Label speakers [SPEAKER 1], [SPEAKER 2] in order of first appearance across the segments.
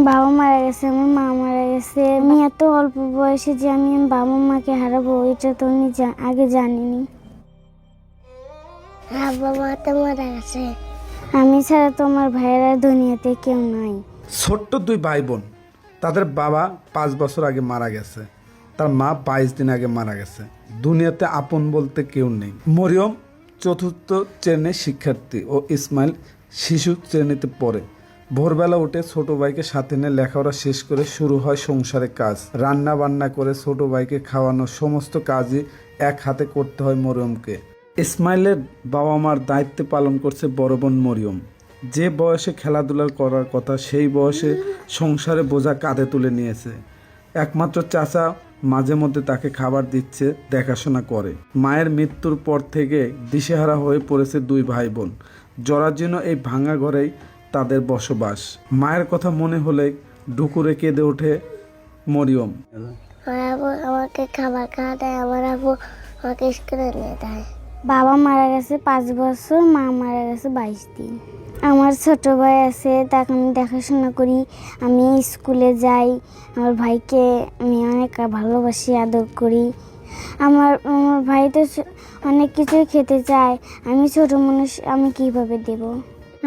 [SPEAKER 1] বাবা মারা গেছে, আমার মা মারা গেছে। আমি এত অল্প বয়সে যে আমি বাবা মাকে হারাবো এটা তো আমি আগে জানিনি। বাবা মা তো মারা গেছে, আমি ছাড়া তো আমার ভাইয়েরা দুনিয়াতে কেউ নাই।
[SPEAKER 2] ছোট্ট দুই ভাই বোন, তাদের বাবা 5 বছর আগে মারা গেছে, তার মা 22 দিন আগে মারা গেছে। দুনিয়াতে আপন বলতে কেউ নেই। মরিয়ম চতুর্থ শ্রেণীর শিক্ষার্থী ও ইসমাইল শিশু শ্রেণীতে পড়ে। ভোরবেলা উঠে ছোট ভাইকে সাথে নিয়ে লেখাপড়া শেষ করে শুরু হয় সংসারের কাজ। রান্না বান্না করে ছোট ভাইকে খাওয়ানো সমস্ত কাজই এক হাতে করতে হয় মরিয়মকে। ইসমাইলের বাবা মার দায়িত্ব পালন করছে বড় বোন মরিয়ম। যে বয়সে খেলাধুলা করার কথা সেই বয়সে সংসারে বোঝা কাঁধে তুলে নিয়েছে। একমাত্র চাচা মাঝে মধ্যে তাকে খাবার দিচ্ছে, দেখাশোনা করে। মায়ের মৃত্যুর পর থেকে দিশেহারা হয়ে পড়েছে দুই ভাই বোন। জরাজীর্ণ এই ভাঙা ঘরেই তাদের বসবাস। মায়ের কথা মনে হলে ডুকুরে কেঁদে ওঠে মরিয়ম।
[SPEAKER 1] আমাকে খাবার খাওয়া দেয়, আমার আবু আমাকে স্কুলে নিয়ে দেয়। বাবা মারা গেছে 5 বছর, মা মারা গেছে 22 দিন। আমার ছোট ভাই আছে, তাকে আমি দেখাশোনা করি, আমি স্কুলে যাই। আমার ভাইকে আমি অনেক ভালোবাসি, আদর করি। আমার ভাই তো অনেক কিছুই খেতে চায়, আমি ছোট মানুষ, আমি কিভাবে দেব?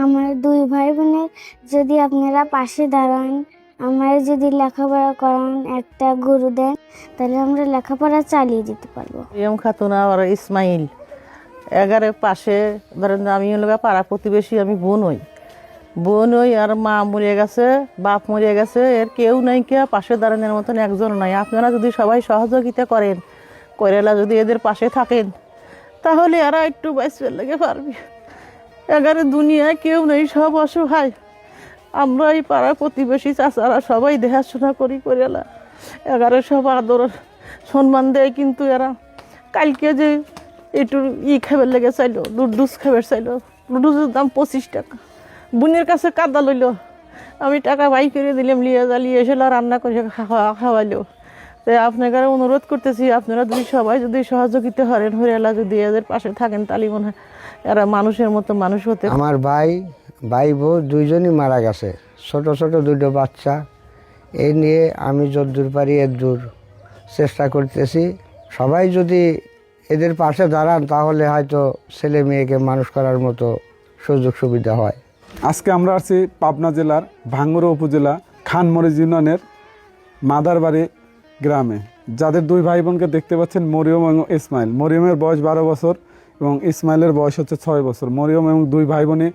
[SPEAKER 1] আমার দুই ভাই বোনের যদি আপনারা পাশে দাঁড়ান, আমার যদি লেখাপড়া করান, একটা গরু দেন, তাহলে আমরা লেখাপড়া চালিয়ে যেতে পারবো।
[SPEAKER 3] মরিয়ম খাতুন আর ইসমাইল এগারে পাশে, ধরেন আমি হলো পাড়া প্রতিবেশী, আমি বোন হই আর মা মরে গেছে, বাপ মরে গেছে, এর কেউ নাই, কে পাশে দাঁড়ানোর মতন একজন নাই। আপনারা যদি সবাই সহযোগিতা করেন, করেলা যদি এদের পাশে থাকেন, তাহলে এরা একটু বাইসের লেগে পারবে। এগারে দুনিয়ায় কেউ নেই, সব অসহায়। আমরা এই পাড়া প্রতিবেশী চাচারা সবাই দেখাশোনা করি, করেলা এগারে সব আদর সম্মান দেয়। কিন্তু এরা কালকে যে একটু খাবার লেগে চাইলো, লুডুস খাবার চাইলো, লুডুসের দাম 25 টাকা। বোনের কাছে কাদা লইল, আমি টাকা বাই করে দিলাম, লিয়ে এসে রান্না করে খাওয়াইলো। তো আপনাকে অনুরোধ করতেছি, আপনারা যদি সবাই যদি সহযোগিতা করেন, হরিয়ালা যদি এদের পাশে থাকেন, তাহলে মনে হয় এরা মানুষের মতো মানুষ হতে।
[SPEAKER 4] আমার ভাই বউ দুইজনই মারা গেছে, ছোট ছোট দুটো বাচ্চা। এই নিয়ে আমি যদ্দূর পারি এদ্দূর চেষ্টা করতেছি। সবাই যদি এদের পাশে দাঁড়ান, তাহলে হয়তো ছেলে মেয়েকে মানুষ করার মতো সুযোগ সুবিধা হয়।
[SPEAKER 2] আজকে আমরা আছি পাবনা জেলার ভাঙ্গুড়া উপজেলা খানমরিচ ইউনিয়নের মাদারবাড়ি গ্রামে। যাদের দুই ভাই বোনকে দেখতে পাচ্ছেন, মরিয়ম এবং ইসমাইল। মরিয়মের বয়স 12 বছর এবং ইসমাইলের বয়স হচ্ছে 6 বছর। মরিয়ম এবং দুই ভাই বোনই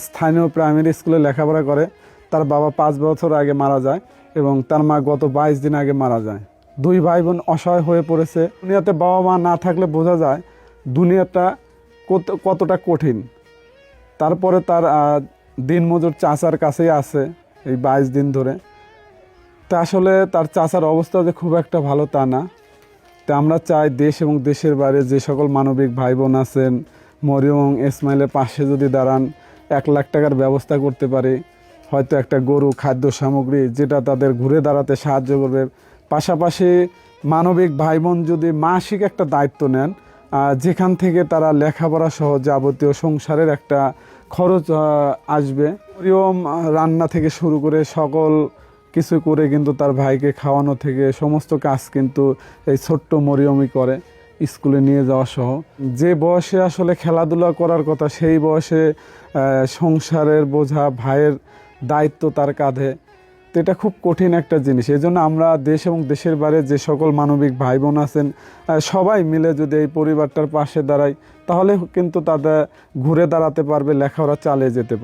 [SPEAKER 2] স্থানীয় প্রাইমারি স্কুলে লেখাপড়া করে। তার বাবা 5 বছর আগে মারা যায় এবং তার মা গত 22 দিন আগে মারা যায়। দুই ভাই বোন অসহায় হয়ে পড়েছে। দুনিয়াতে বাবা মা না থাকলে বোঝা যায় দুনিয়াটা কতটা কঠিন। তারপরে তার দিনমজুর চাচার কাছেই আছে এই 22 দিন ধরে। তা আসলে তার চাচার অবস্থা যে খুব একটা ভালো তা না। তা আমরা চাই দেশ এবং দেশের বাইরে যে সকল মানবিক ভাই বোন আছেন, মরিয়ম এবং ইসমাইলের পাশে যদি দাঁড়ান, 1 লাখ টাকার ব্যবস্থা করতে পারে, হয়তো একটা গরু, খাদ্য সামগ্রী, যেটা তাদের ঘুরে দাঁড়াতে সাহায্য করবে। পাশাপাশি মানবিক ভাই বোন যদি মাসিক একটা দায়িত্ব নেন, যেখান থেকে তারা লেখাপড়া সহ যাবতীয় সংসারের একটা খরচ আসবে। মরিয়ম রান্না থেকে শুরু করে সকল কিছু করে কিন্তু তার ভাইকে খাওয়ানো থেকে সমস্ত কাজ কিন্তু এই ছোট্ট মরিয়মই করে, স্কুলে নিয়ে যাওয়া সহ। যে বয়সে আসলে খেলাধুলা করার কথা, সেই বয়সে সংসারের বোঝা, ভাইয়ের দায়িত্ব তার কাঁধে। তো এটা খুব কঠিন একটা জিনিস। এই জন্য আমরা দেশ এবং দেশের বাইরে যে সকল মানবিক ভাই বোন আছেন, সবাই মিলে যদি এই পরিবারটার পাশে দাঁড়াই, তাহলে কিন্তু তাদের ঘুরে দাঁড়াতে পারবে, লেখাপড়া চালিয়ে যেতে পারবে।